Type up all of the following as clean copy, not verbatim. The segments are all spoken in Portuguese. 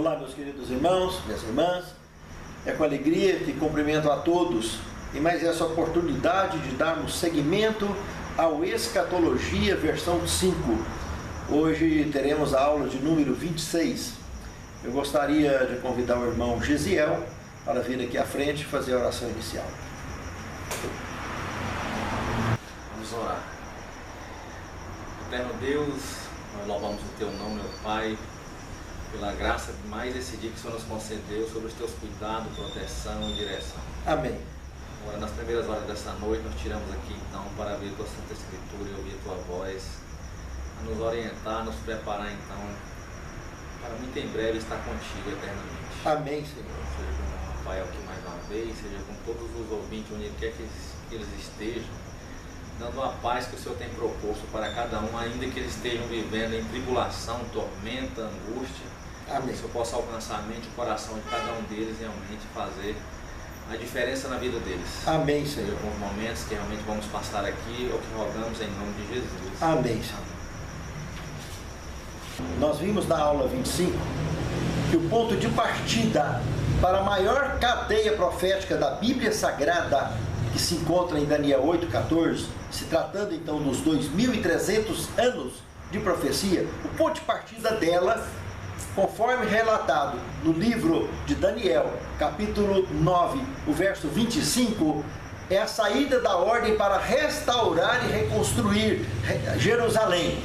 Olá, meus queridos irmãos, minhas irmãs. É com alegria que cumprimento a todos e mais essa oportunidade de darmos seguimento ao Escatologia versão 5. Hoje teremos a aula de número 26. Eu gostaria de convidar o irmão Gesiel para vir aqui à frente e fazer a oração inicial. Vamos orar. Eterno Deus, nós louvamos o Teu nome, meu Pai, pela graça de mais esse dia que o Senhor nos concedeu, sobre os Teus cuidados, proteção e direção. Amém. Agora, nas primeiras horas dessa noite, nós tiramos aqui então para ver a Tua Santa Escritura e ouvir a Tua voz, a nos orientar, nos preparar então, para muito em breve estar contigo eternamente. Amém, Senhor. Seja com o Rafael aqui mais uma vez, seja com todos os ouvintes, onde quer que eles estejam, dando a paz que o Senhor tem proposto para cada um, ainda que eles estejam vivendo em tribulação, tormenta, angústia. Amém. Que o Senhor possa alcançar a mente e o coração de cada um deles e realmente fazer a diferença na vida deles. Amém, Seja Senhor. com os momentos que realmente vamos passar aqui, é o que rogamos em nome de Jesus. Amém, Senhor. Nós vimos na aula 25 que o ponto de partida para a maior cadeia profética da Bíblia Sagrada, que se encontra em Daniel 8,14, se tratando então dos 2.300 anos de profecia, o ponto de partida dela, conforme relatado no livro de Daniel, capítulo 9, o verso 25, é a saída da ordem para restaurar e reconstruir Jerusalém.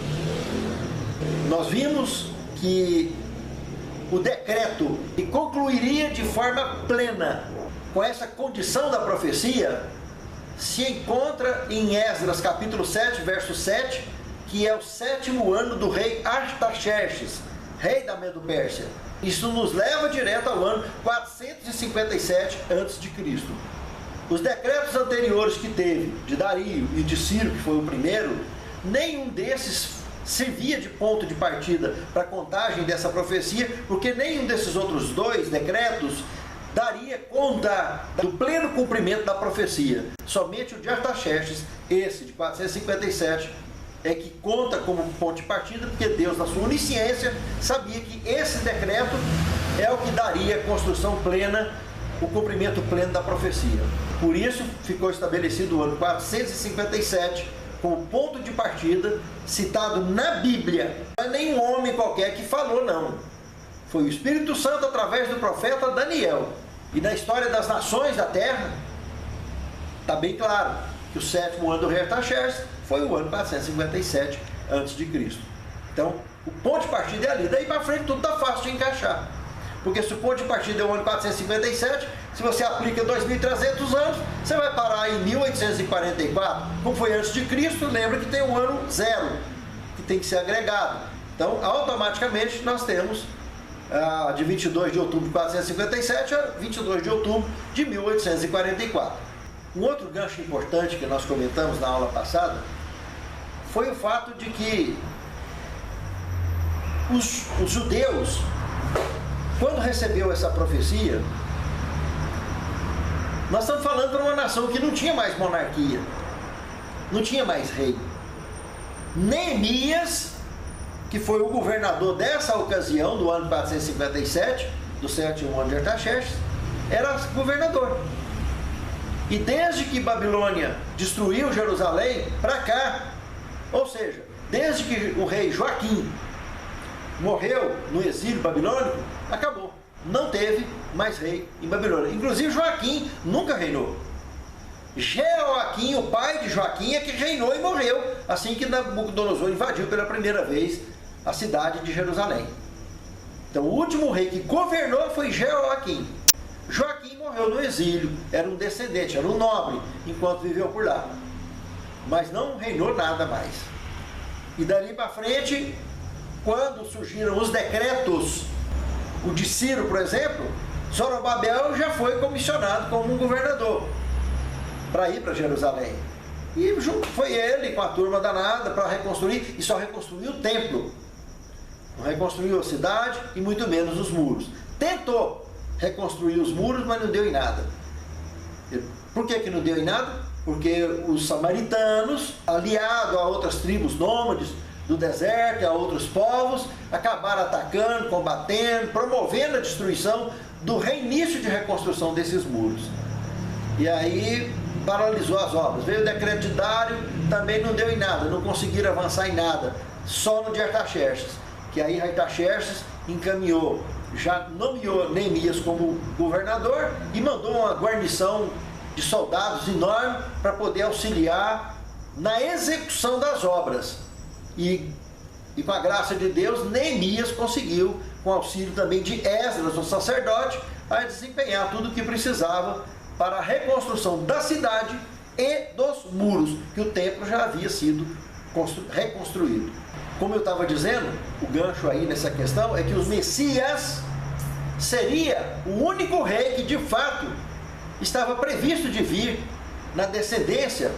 Nós vimos que o decreto que concluiria de forma plena com essa condição da profecia se encontra em Esdras capítulo 7, verso 7, que é o 7º ano do rei Artaxerxes, rei da Medo-Pérsia. Isso nos leva direto ao ano 457 a.C. Os decretos anteriores que teve, de Dario e de Ciro, que foi o primeiro, nenhum desses servia de ponto de partida para a contagem dessa profecia, porque nenhum desses outros dois decretos daria conta do pleno cumprimento da profecia. Somente o de Artaxerxes, esse de 457, é que conta como ponto de partida, porque Deus, na sua onisciência, sabia que esse decreto é o que daria a construção plena, o cumprimento pleno da profecia. Por isso, ficou estabelecido o ano 457 como ponto de partida, citado na Bíblia. Não é nenhum homem qualquer que falou, não. Foi o Espírito Santo através do profeta Daniel. E na história das nações da terra, está bem claro que o 7º ano do rei Artaxerxes foi o ano 457 a.C. Então, o ponto de partida é ali. Daí para frente tudo está fácil de encaixar. Porque se o ponto de partida é o ano 457, se você aplica 2.300 anos, você vai parar em 1844. Como foi antes de Cristo, lembra que tem o ano 0, que tem que ser agregado. Então, automaticamente, nós temos de 22 de outubro de 457 a 22 de outubro de 1844. Um outro gancho importante que nós comentamos na aula passada foi o fato de que os judeus, quando recebeu essa profecia, nós estamos falando para uma nação que não tinha mais monarquia, não tinha mais rei. Neemias, que foi o governador dessa ocasião, do ano 457, do 7º ano de Artaxerxes, era governador. E desde que Babilônia destruiu Jerusalém, para cá, ou seja, desde que o rei Joaquim morreu no exílio babilônico, acabou. Não teve mais rei em Babilônia. Inclusive Joaquim nunca reinou. Jeoaquim, o pai de Joaquim, é que reinou e morreu, assim que Nabucodonosor invadiu pela primeira vez a cidade de Jerusalém. Então o último rei que governou foi Jeoaquim. Joaquim morreu no exílio, era um descendente, era um nobre, enquanto viveu por lá. Mas não reinou nada mais. E dali para frente, quando surgiram os decretos, o de Ciro, por exemplo, Zorobabel já foi comissionado como um governador para ir para Jerusalém. E foi ele com a turma danada para reconstruir, e só reconstruiu o templo. Não reconstruiu a cidade e muito menos os muros. Tentou reconstruir os muros, mas não deu em nada. Por que não deu em nada? Porque os samaritanos, aliados a outras tribos nômades, do deserto e a outros povos, acabaram atacando, combatendo, promovendo a destruição do reinício de reconstrução desses muros. E aí paralisou as obras. Veio o decreto de Dário, também não deu em nada, não conseguiram avançar em nada, só no de Artaxerxes, que aí Artaxerxes encaminhou, já nomeou Neemias como governador e mandou uma guarnição de soldados enorme para poder auxiliar na execução das obras. E com a graça de Deus, Neemias conseguiu, com auxílio também de Esdras, o sacerdote, a desempenhar tudo o que precisava para a reconstrução da cidade e dos muros, que o templo já havia sido reconstruído. Como eu estava dizendo, o gancho aí nessa questão é que o Messias seria o único rei que de fato estava previsto de vir na descendência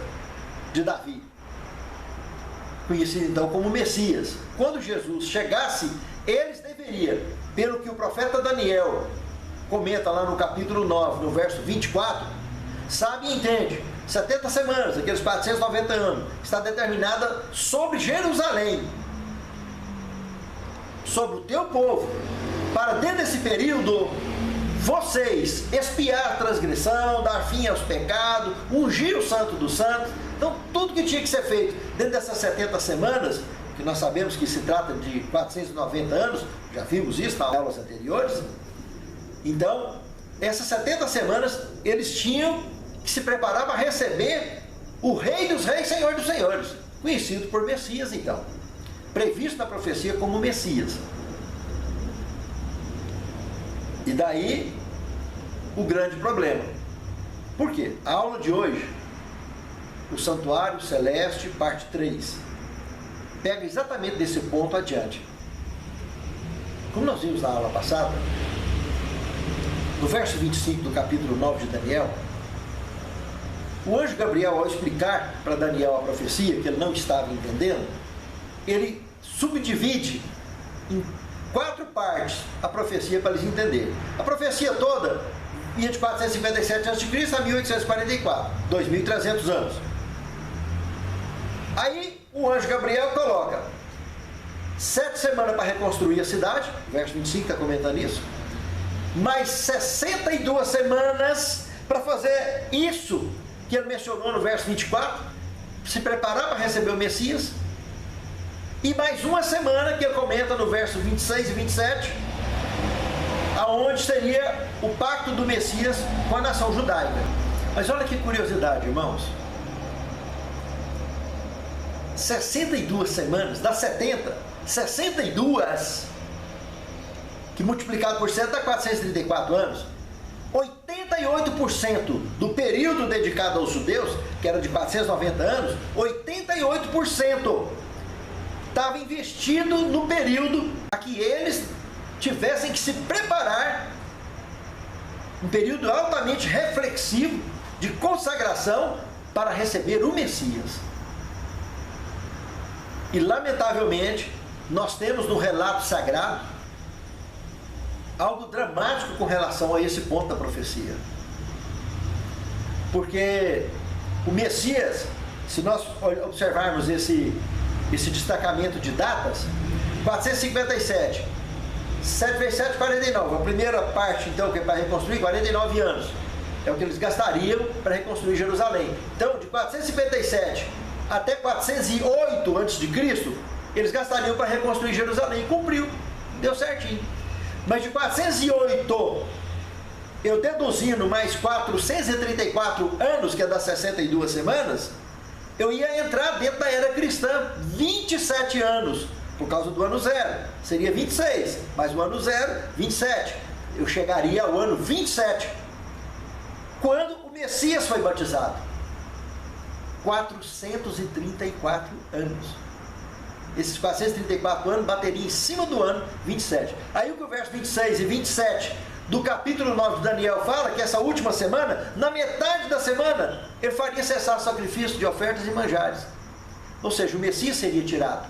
de Davi, conhecido então como Messias. Quando Jesus chegasse, eles deveriam, pelo que o profeta Daniel comenta lá no capítulo 9, no verso 24, sabe e entende, 70 semanas, aqueles 490 anos, está determinada sobre Jerusalém, sobre o teu povo, para dentro desse período vocês expiar a transgressão, dar fim aos pecados, ungir o santo dos santos. Então tudo que tinha que ser feito dentro dessas 70 semanas, que nós sabemos que se trata de 490 anos, já vimos isso nas aulas anteriores. Então, essas 70 semanas, eles tinham que se preparar para receber o Rei dos Reis, Senhor dos Senhores, conhecido por Messias, então, previsto na profecia como Messias. E daí, o grande problema. Por quê? A aula de hoje, o Santuário Celeste, parte 3, pega exatamente desse ponto adiante. Como nós vimos na aula passada, no verso 25 do capítulo 9 de Daniel, o anjo Gabriel, ao explicar para Daniel a profecia, que ele não estava entendendo, ele subdivide em 4 partes a profecia para eles entenderem. A profecia toda ia de 457 a.C. a 1844, 2.300 anos. Aí o anjo Gabriel coloca 7 semanas para reconstruir a cidade, o verso 25 está comentando isso, mais 62 semanas para fazer isso que ele mencionou no verso 24, se preparar para receber o Messias, e mais uma semana que ele comenta no verso 26 e 27, aonde seria o pacto do Messias com a nação judaica. Mas olha que curiosidade, irmãos, 62 semanas, dá 70, 62, que multiplicado por 7 dá 434 anos, 88% do período dedicado aos judeus, que era de 490 anos, 88% estava investido no período a que eles tivessem que se preparar, um período altamente reflexivo de consagração para receber o Messias. E lamentavelmente nós temos no relato sagrado algo dramático com relação a esse ponto da profecia, porque o Messias, se nós observarmos esse destacamento de datas, 457, 7 vezes 7, 49, a primeira parte então que é para reconstruir, 49 anos, é o que eles gastariam para reconstruir Jerusalém. Então de 457 até 408 a.C., eles gastariam para reconstruir Jerusalém, cumpriu, deu certinho. Mas de 408, eu deduzindo mais 434 anos, que é das 62 semanas, eu ia entrar dentro da era cristã, 27 anos, por causa do ano zero, seria 26, mas o ano zero, 27, eu chegaria ao ano 27, quando o Messias foi batizado, 434 anos, esses 434 anos bateriam em cima do ano 27, aí o que o verso 26 e 27 do capítulo 9 de Daniel fala, que essa última semana, na metade da semana, ele faria cessar o sacrifício de ofertas e manjares. Ou seja, o Messias seria tirado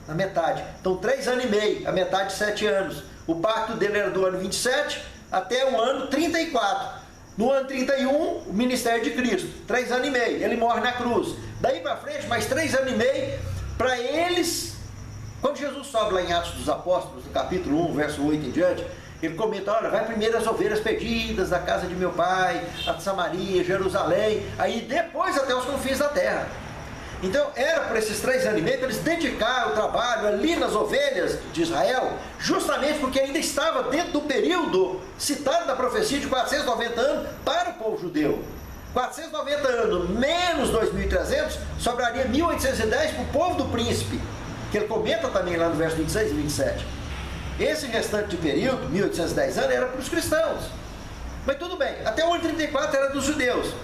na metade. Então 3 anos e meio, a metade de 7 anos. O pacto dele era do ano 27 até o ano 34. No ano 31, o ministério de Cristo, 3 anos e meio, ele morre na cruz. Daí para frente, mais 3 anos e meio, para eles Quando Jesus sobe lá em Atos dos Apóstolos, no capítulo 1, verso 8 em diante, ele comenta, olha, vai primeiro as ovelhas perdidas da casa de meu pai, a de Samaria, Jerusalém, aí depois até os confins da terra. Então era por esses 3 anos e meio que eles dedicaram o trabalho ali nas ovelhas de Israel, justamente porque ainda estava dentro do período citado na profecia de 490 anos para o povo judeu. 490 anos menos 2.300, sobraria 1.810 para o povo do príncipe, que ele comenta também lá no verso 26 e 27. Esse restante de período, 1.810 anos, era para os cristãos. Mas tudo bem, até o ano 34 era dos judeus.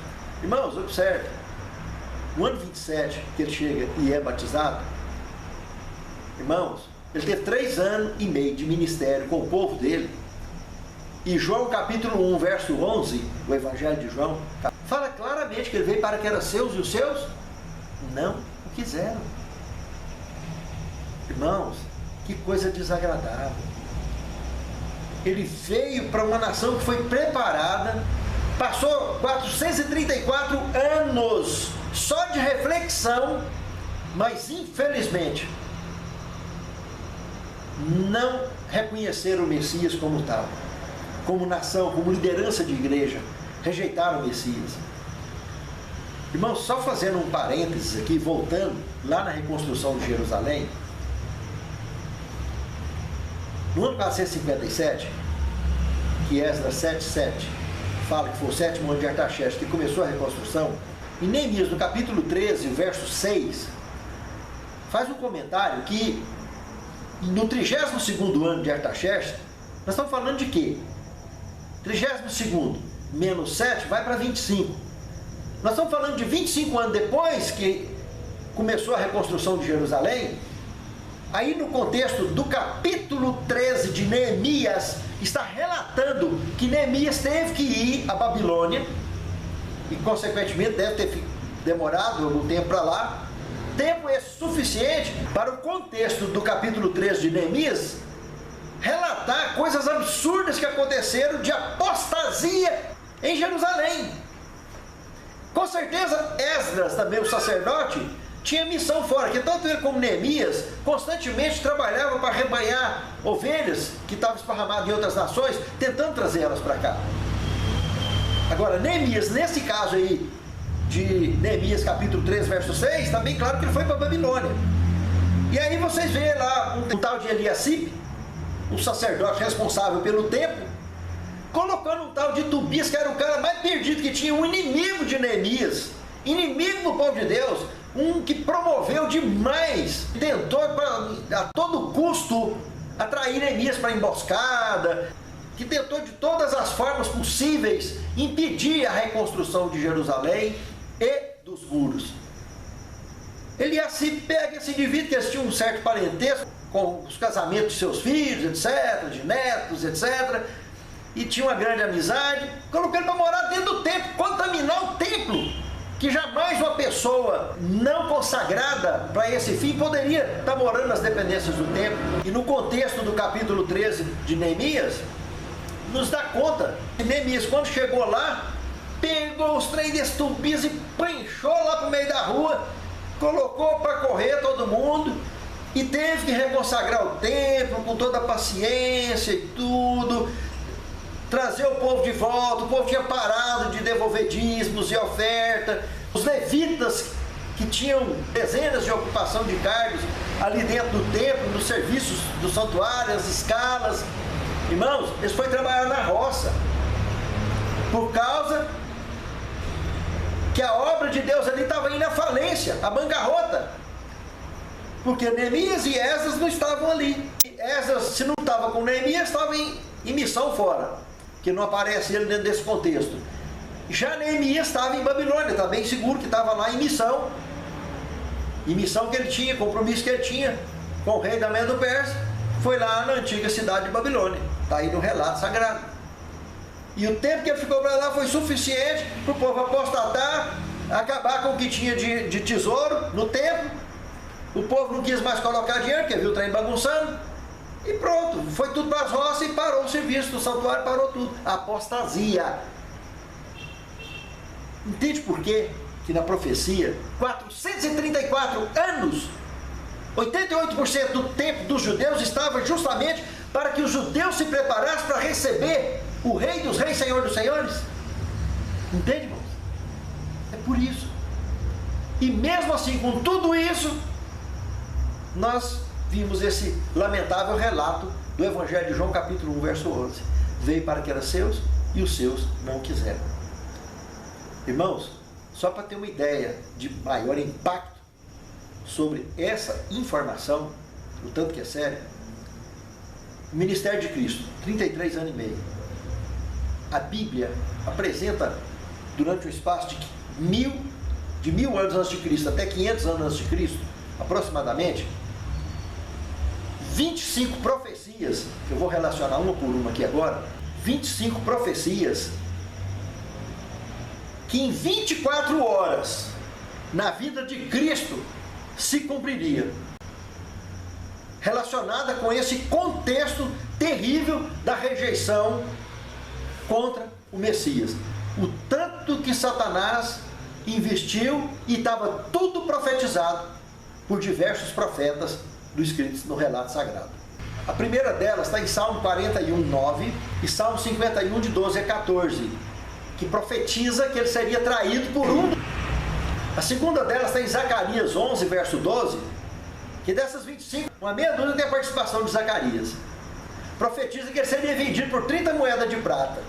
Irmãos, observe. No ano 27, que ele chega e é batizado, irmãos, ele teve 3 anos e meio de ministério com o povo dele. E João capítulo 1, verso 11, o Evangelho de João, fala claramente que ele veio para que eram seus e os seus não o quiseram. Irmãos, que coisa desagradável. Ele veio para uma nação que foi preparada, passou 434 anos só de reflexão, mas infelizmente não reconheceram o Messias como tal, como nação, como liderança de igreja, rejeitaram o Messias. Irmãos, só fazendo um parênteses aqui, voltando lá na reconstrução de Jerusalém, no ano 457, que Esdras 7:7 fala que foi o 7º ano de Artaxerxes que começou a reconstrução, e Neemias, no capítulo 13, verso 6, faz um comentário que no 32º ano de Artaxerxes, nós estamos falando de quê? 32º menos 7 vai para 25. Nós estamos falando de 25 anos depois que começou a reconstrução de Jerusalém. Aí no contexto do capítulo 13 de Neemias, está relatando que Neemias teve que ir à Babilônia, e consequentemente deve ter demorado um tempo para lá, tempo esse suficiente para o contexto do capítulo 13 de Neemias relatar coisas absurdas que aconteceram de apostasia em Jerusalém. Com certeza Esdras, também o sacerdote, tinha missão fora, que tanto ele como Neemias constantemente trabalhavam para arrebanhar ovelhas que estavam esparramadas em outras nações, tentando trazer elas para cá. Agora, Neemias, nesse caso aí, de Neemias capítulo 3, verso 6, está bem claro que ele foi para a Babilônia. E aí vocês veem lá um tal de Eliacibe, o sacerdote responsável pelo templo, colocando um tal de Tobias, que era o cara mais perdido que tinha, um inimigo de Neemias, inimigo do povo de Deus, um que promoveu demais, tentou a todo custo atrair Neemias para a emboscada, que tentou de todas as formas possíveis impedir a reconstrução de Jerusalém e dos muros. Eliacibe pega esse indivíduo, que eles tinham um certo parentesco com os casamentos de seus filhos, etc., de netos, etc., e tinha uma grande amizade, colocou ele para morar dentro do templo, contaminar o templo, que jamais uma pessoa não consagrada para esse fim poderia estar morando nas dependências do templo. E no contexto do capítulo 13 de Neemias, nos dá conta que Neemias, quando chegou lá, pegou os trem desse Tobias e panchou lá para o meio da rua, colocou para correr todo mundo, e teve que reconsagrar o templo com toda a paciência e tudo, trazer o povo de volta. O povo tinha parado de devolver dízimos e oferta. Os levitas, que tinham dezenas de ocupação de cargos ali dentro do templo, nos serviços do santuário, as escalas, irmãos, eles foram trabalhar na roça, por causa que a obra de Deus ali estava indo à falência, à bancarrota, porque Neemias e Esdras não estavam ali. Esdras, se não estava com Neemias, estava em missão fora, que não aparece ele dentro desse contexto. Já Neemias estava em Babilônia, está bem seguro que estava lá em missão que ele tinha, compromisso que ele tinha com o rei da Medo-Persa, foi lá na antiga cidade de Babilônia, está aí no relato sagrado. E o tempo que ele ficou para lá foi suficiente para o povo apostatar, acabar com o que tinha de tesouro no templo. O povo não quis mais colocar dinheiro, porque viu o trem bagunçando, e pronto, foi tudo para as roças e parou o serviço do santuário, parou tudo. Apostasia. Entende por quê? Que na profecia, 434 anos 88% do tempo dos judeus estava justamente para que os judeus se preparassem para receber o Rei dos Reis, Senhor dos Senhores. Entende, irmãos? É por isso. E mesmo assim, com tudo isso, nós vimos esse lamentável relato do Evangelho de João, capítulo 1, verso 11. Veio para que era seus, e os seus não quiseram. Irmãos, só para ter uma ideia de maior impacto sobre essa informação, o tanto que é sério, o ministério de Cristo, 33 anos e meio. A Bíblia apresenta, durante um espaço de 1000 anos antes de Cristo até 500 anos antes de Cristo, aproximadamente, 25 profecias, eu vou relacionar uma por uma aqui agora, 25 profecias, que em 24 horas, na vida de Cristo, se cumpriria, relacionada com esse contexto terrível da rejeição contra o Messias. O tanto que Satanás investiu, e estava tudo profetizado por diversos profetas do escrito no relato sagrado. A primeira delas está em Salmo 41, 9 e Salmo 51, de 12 a 14, que profetiza que ele seria traído por um. A segunda delas está em Zacarias 11, verso 12, que dessas 25, uma meia dúzia tem a participação de Zacarias. Profetiza que ele seria vendido por 30 moedas de prata.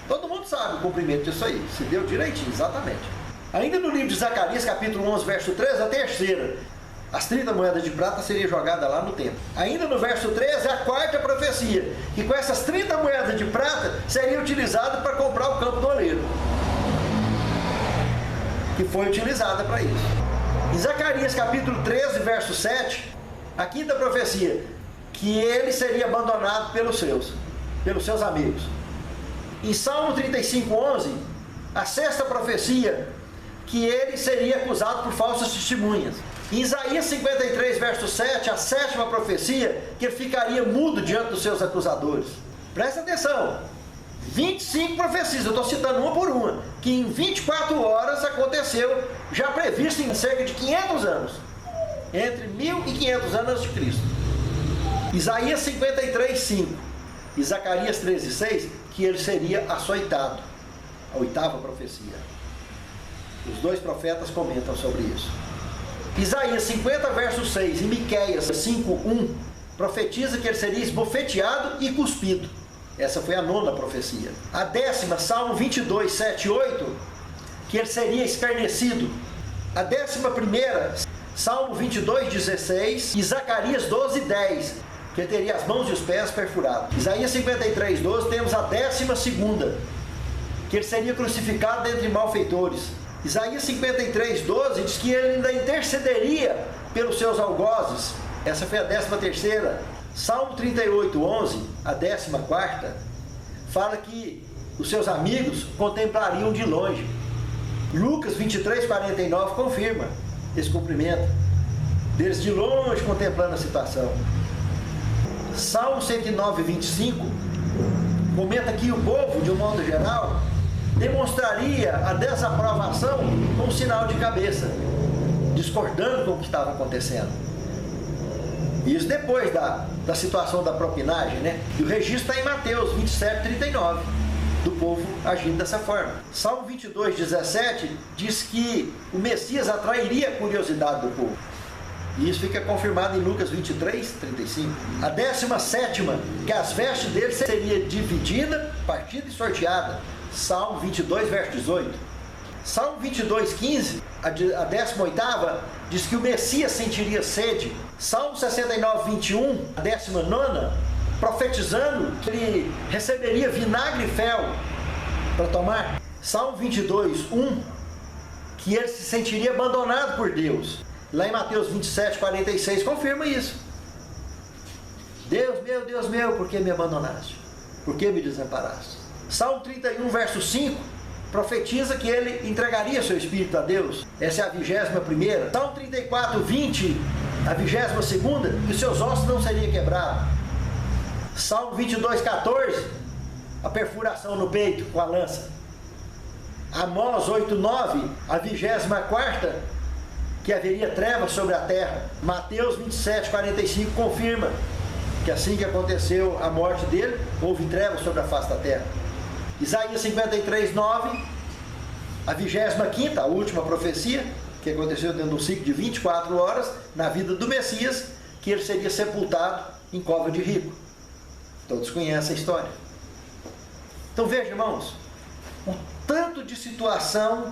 Todo mundo sabe o cumprimento disso aí, se deu direitinho, exatamente. Ainda no livro de Zacarias, capítulo 11, verso 13, a terceira, as 30 moedas de prata seriam jogadas lá no templo. Ainda no verso 13, a quarta profecia, que com essas 30 moedas de prata seria utilizada para comprar o campo do oleiro, que foi utilizada para isso. Em Zacarias capítulo 13, verso 7, a quinta profecia, que ele seria abandonado pelos seus amigos. Em Salmo 35, 11, a sexta profecia, que ele seria acusado por falsas testemunhas. Em Isaías 53, verso 7, a sétima profecia, que ele ficaria mudo diante dos seus acusadores. Presta atenção, 25 profecias, eu estou citando uma por uma, que em 24 horas aconteceu, já previsto em cerca de 500 anos, entre 1500 anos antes de Cristo. Isaías 53, 5 e Zacarias 13, 6, que ele seria açoitado, a oitava profecia. Os dois profetas comentam sobre isso. Isaías 50, verso 6 e Miqueias 5, 1 profetiza que ele seria esbofeteado e cuspido. Essa foi a nona profecia. A décima, Salmo 22, 7 e 8, que ele seria escarnecido. A 11ª, Salmo 22, 16 e Zacarias 12, 10, que ele teria as mãos e os pés perfurados. Isaías 53, 12, temos a 12ª, que ele seria crucificado dentre malfeitores. Isaías 53, 12 diz que ele ainda intercederia pelos seus algozes. Essa foi a 13ª. Salmo 38, 11, a 14ª, fala que os seus amigos contemplariam de longe. Lucas 23, 49 confirma esse cumprimento, deles de longe contemplando a situação. Salmo 109, 25 comenta que o povo, de um modo geral, demonstraria a desaprovação com um sinal de cabeça, discordando com o que estava acontecendo. Isso depois da situação da propinagem, né? E o registro está em Mateus 27, 39, do povo agindo dessa forma. Salmo 22, 17 diz que o Messias atrairia a curiosidade do povo. E isso fica confirmado em Lucas 23, 35. A 17ª, que as vestes dele seria dividida, partida e sorteada. Salmo 22, verso 18. Salmo 22, 15, a 18ª, diz que o Messias sentiria sede. Salmo 69, 21, a 19ª, profetizando que ele receberia vinagre e fel para tomar. Salmo 22, 1, que ele se sentiria abandonado por Deus. Lá em Mateus 27, 46, confirma isso. Deus meu, por que me abandonaste? Por que me desamparaste? Salmo 31, verso 5, profetiza que ele entregaria seu espírito a Deus. Essa é a 21ª. Salmo 34, 20, a 22ª, que os seus ossos não seriam quebrados. Salmo 22, 14, a perfuração no peito com a lança. Amós 8, 9, a 24ª, que que haveria trevas sobre a terra. Mateus 27, 45 confirma que assim que aconteceu a morte dele, houve trevas sobre a face da terra. Isaías 53, 9, a 25ª, a última profecia, que aconteceu dentro de um ciclo de 24 horas, na vida do Messias, que ele seria sepultado em cova de rico. Todos conhecem a história. Então veja, irmãos, o tanto de situação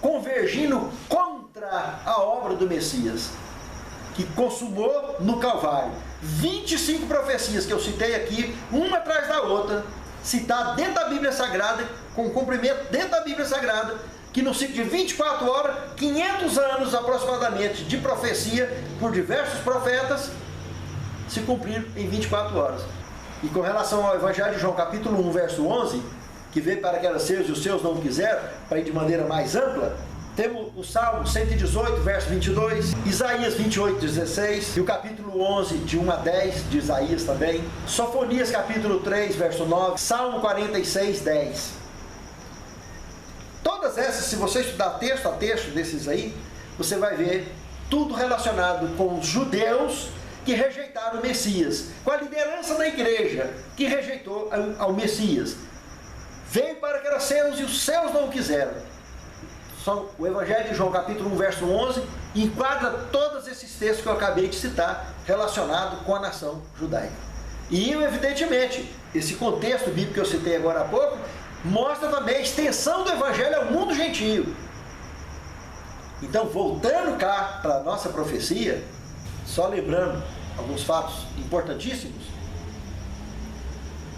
convergindo contra a obra do Messias, que consumou no Calvário. 25 profecias que eu citei aqui, uma atrás da outra, citadas dentro da Bíblia Sagrada, com cumprimento dentro da Bíblia Sagrada, que no ciclo de 24 horas, 500 anos aproximadamente de profecia por diversos profetas, se cumpriram em 24 horas. E com relação ao Evangelho de João, capítulo 1, verso 11, que veio para que eram seus e os seus não quiseram, para ir de maneira mais ampla, temos o Salmo 118, verso 22, Isaías 28, 16, e o capítulo 11, de 1 a 10, de Isaías também, Sofonias capítulo 3, verso 9, Salmo 46, 10. Todas essas, se você estudar texto a texto desses aí, você vai ver tudo relacionado com os judeus que rejeitaram o Messias, com a liderança da igreja que rejeitou ao Messias. Veio para que eram seus e os seus não o quiseram. O Evangelho de João, capítulo 1, verso 11, enquadra todos esses textos que eu acabei de citar, relacionados com a nação judaica. E, evidentemente, esse contexto bíblico que eu citei agora há pouco, mostra também a extensão do Evangelho ao mundo gentio. Então, voltando cá para a nossa profecia, só lembrando alguns fatos importantíssimos,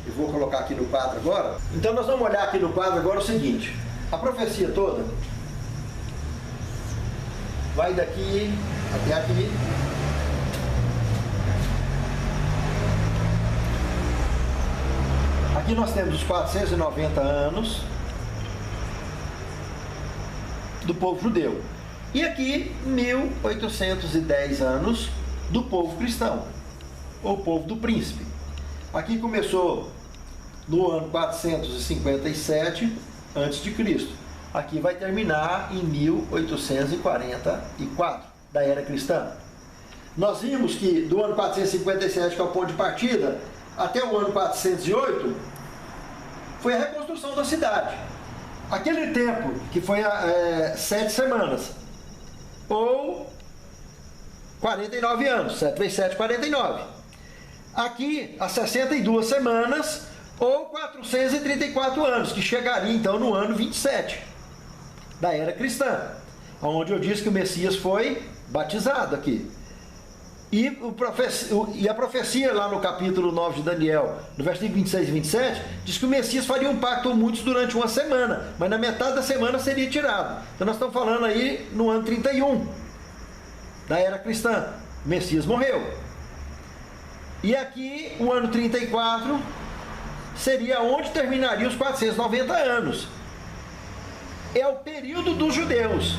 eu vou colocar aqui no quadro agora. Então, nós vamos olhar aqui no quadro agora o seguinte: a profecia toda vai daqui até aqui. Aqui nós temos os 490 anos do povo judeu. E aqui 1810 anos do povo cristão, ou povo do príncipe. Aqui começou no ano 457 a.C. Aqui vai terminar em 1844, da era cristã. Nós vimos que do ano 457, que é o ponto de partida, até o ano 408, foi a reconstrução da cidade. Aquele tempo, que foi 7 semanas, ou 49 anos, 7 vezes 7, 49. Aqui, as 62 semanas, ou 434 anos, que chegaria então no ano 27, da era cristã, onde eu disse que o Messias foi batizado aqui. E a profecia lá no capítulo 9 de Daniel, no versículo 26 e 27, diz que o Messias faria um pacto com muitos durante uma semana, mas na metade da semana seria tirado. Então nós estamos falando aí no ano 31, da era cristã. O Messias morreu. E aqui, o ano 34, seria onde terminaria os 490 anos. É o período dos judeus.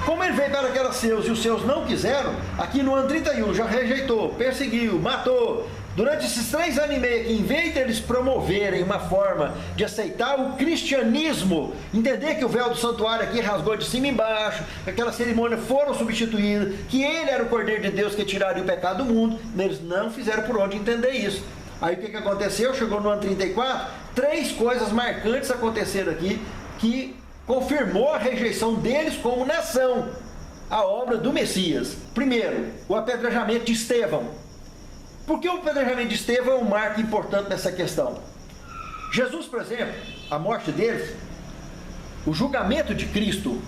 Como ele veio para aquelas seus e os seus não quiseram, aqui no ano 31 já rejeitou, perseguiu, matou. Durante esses 3 anos e meio aqui, em vez deles promoverem uma forma de aceitar o cristianismo, entender que o véu do santuário aqui rasgou de cima e embaixo, que aquelas cerimônias foram substituídas, que ele era o Cordeiro de Deus que tiraria o pecado do mundo, eles não fizeram por onde entender isso. Aí o que aconteceu? Chegou no ano 34, 3 coisas marcantes aconteceram aqui, que confirmou a rejeição deles como nação, a obra do Messias. Primeiro, o apedrejamento de Estevão. Por que o apedrejamento de Estevão é um marco importante nessa questão? Jesus, por exemplo, a morte dele, o julgamento de Cristo,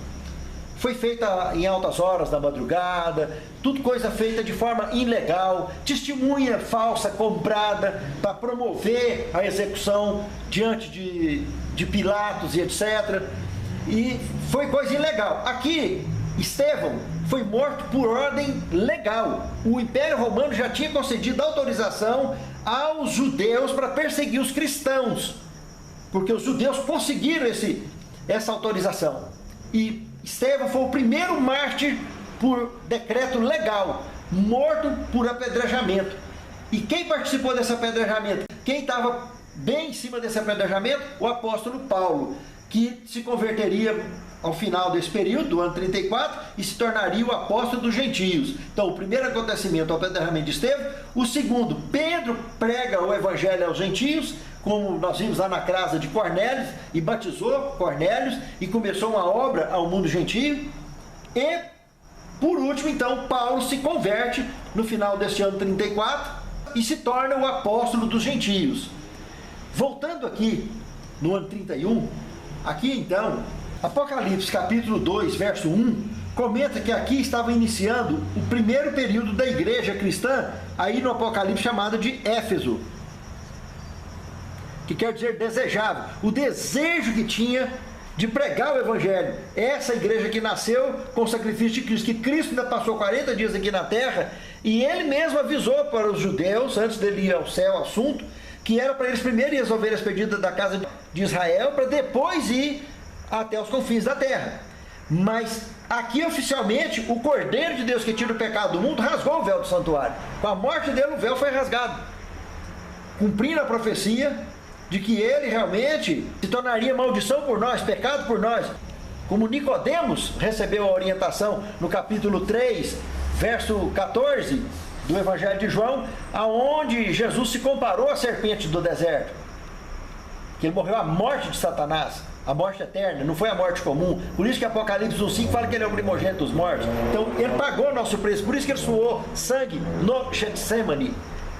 foi feita em altas horas da madrugada, tudo coisa feita de forma ilegal, testemunha falsa comprada para promover a execução diante de Pilatos e etc. E foi coisa ilegal. Aqui, Estevão foi morto por ordem legal. O Império Romano já tinha concedido autorização aos judeus para perseguir os cristãos, porque os judeus conseguiram essa autorização. E Estevão foi o primeiro mártir por decreto legal, morto por apedrejamento. E quem participou desse apedrejamento? Quem estava bem em cima desse apedrejamento? O apóstolo Paulo, que se converteria ao final desse período, do ano 34, e se tornaria o apóstolo dos gentios. Então, o primeiro acontecimento é o apedrejamento de Estevão. O segundo, Pedro prega o evangelho aos gentios, como nós vimos lá na casa de Cornélios, e batizou Cornélios, e começou uma obra ao mundo gentio. E, por último, então, Paulo se converte no final deste ano 34 e se torna o apóstolo dos gentios. Voltando aqui no ano 31, aqui então, Apocalipse capítulo 2, verso 1, comenta que aqui estava iniciando o primeiro período da igreja cristã, aí no Apocalipse chamado de Éfeso, que quer dizer desejável, o desejo que tinha de pregar o evangelho. Essa igreja que nasceu com o sacrifício de Cristo, que Cristo ainda passou 40 dias aqui na terra, e ele mesmo avisou para os judeus, antes dele ir ao céu, assunto, que era para eles primeiro resolver as pedidas da casa de Israel, para depois ir até os confins da terra. Mas aqui oficialmente o Cordeiro de Deus que tira o pecado do mundo rasgou o véu do santuário. Com a morte dele o véu foi rasgado, cumprindo a profecia de que ele realmente se tornaria maldição por nós, pecado por nós. Como Nicodemos recebeu a orientação no capítulo 3, verso 14 do Evangelho de João, aonde Jesus se comparou à serpente do deserto, que ele morreu a morte de Satanás, a morte eterna, não foi a morte comum. Por isso que Apocalipse 1,5 fala que ele é o primogênito dos mortos. Então ele pagou o nosso preço, por isso que ele suou sangue no Getsemane,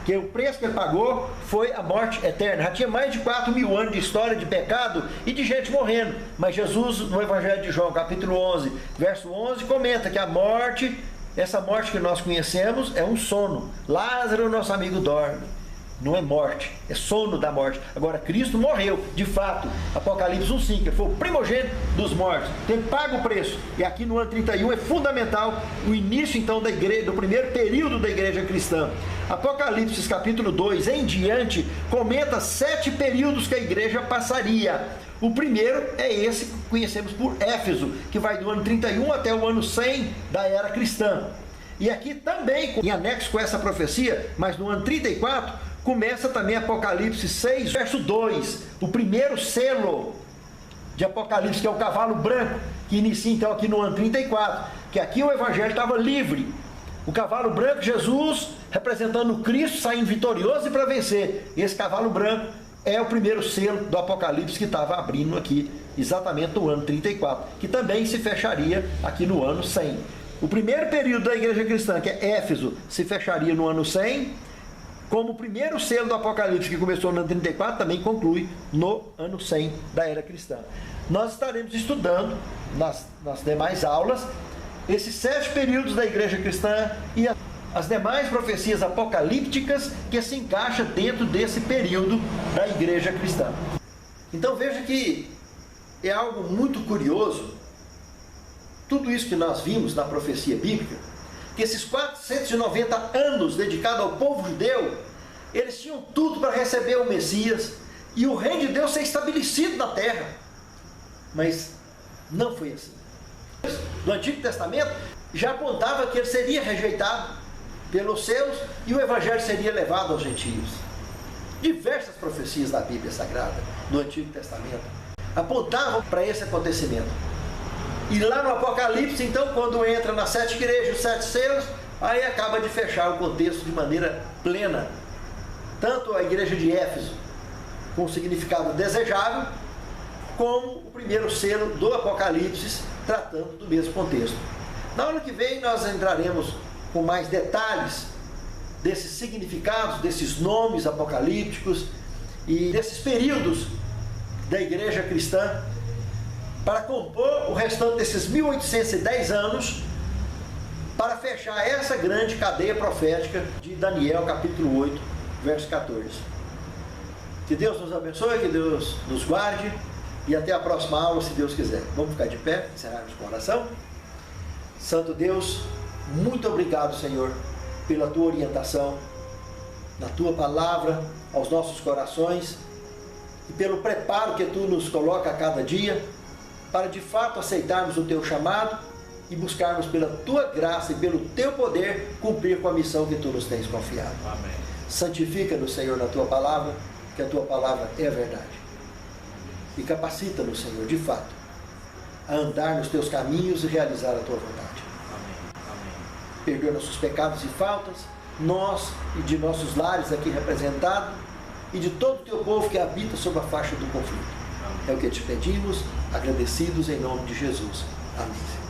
que o preço que ele pagou foi a morte eterna. Já tinha mais de 4.000 anos de história de pecado e de gente morrendo, mas Jesus no Evangelho de João capítulo 11, verso 11, comenta que a morte, essa morte que nós conhecemos, é um sono. Lázaro, nosso amigo, dorme. Não é morte, é sono da morte. Agora, Cristo morreu, de fato. Apocalipse 1,5, ele foi o primogênito dos mortos. Então, ele paga o preço. E aqui no ano 31 é fundamental o início, então, da igreja, do primeiro período da igreja cristã. Apocalipse capítulo 2 em diante comenta 7 períodos que a igreja passaria. O primeiro é esse que conhecemos por Éfeso, que vai do ano 31 até o ano 100 da era cristã. E aqui também, em anexo com essa profecia, mas no ano 34, começa também Apocalipse 6, verso 2, o primeiro selo de Apocalipse, que é o cavalo branco, que inicia então aqui no ano 34, que aqui o evangelho estava livre. O cavalo branco, Jesus representando Cristo, saindo vitorioso e para vencer. Esse cavalo branco é o primeiro selo do Apocalipse que estava abrindo aqui, exatamente no ano 34, que também se fecharia aqui no ano 100. O primeiro período da igreja cristã, que é Éfeso, se fecharia no ano 100, como o primeiro selo do Apocalipse, que começou no ano 34, também conclui no ano 100 da era cristã. Nós estaremos estudando nas demais aulas esses 7 períodos da igreja cristã e as demais profecias apocalípticas que se encaixam dentro desse período da igreja cristã. Então veja que é algo muito curioso, tudo isso que nós vimos na profecia bíblica, que esses 490 anos dedicados ao povo judeu, eles tinham tudo para receber o Messias e o reino de Deus ser estabelecido na terra. Mas não foi assim. No Antigo Testamento já apontava que ele seria rejeitado pelos seus e o evangelho seria levado aos gentios. Diversas profecias da Bíblia Sagrada, no Antigo Testamento, apontavam para esse acontecimento. E lá no Apocalipse, então, quando entra nas 7 igrejas, os 7 selos, aí acaba de fechar o contexto de maneira plena. Tanto a igreja de Éfeso, com o significado desejável, como o primeiro selo do Apocalipse, tratando do mesmo contexto. Na aula que vem, nós entraremos com mais detalhes desses significados, desses nomes apocalípticos e desses períodos da igreja cristã, para compor o restante desses 1810 anos, para fechar essa grande cadeia profética de Daniel, capítulo 8, verso 14. Que Deus nos abençoe, que Deus nos guarde, e até a próxima aula, se Deus quiser. Vamos ficar de pé, encerrarmos com oração. Santo Deus, muito obrigado, Senhor, pela Tua orientação, na Tua palavra, aos nossos corações, e pelo preparo que Tu nos coloca a cada dia, para de fato aceitarmos o Teu chamado e buscarmos pela Tua graça e pelo Teu poder cumprir com a missão que Tu nos tens confiado. Amém. Santifica-nos, Senhor, na Tua palavra, que a Tua palavra é a verdade. E capacita-nos, Senhor, de fato, a andar nos teus caminhos e realizar a tua vontade. Amém. Perdoa nossos pecados e faltas, nós e de nossos lares aqui representados, e de todo o teu povo que habita sob a faixa do conflito. É o que te pedimos, agradecidos em nome de Jesus. Amém.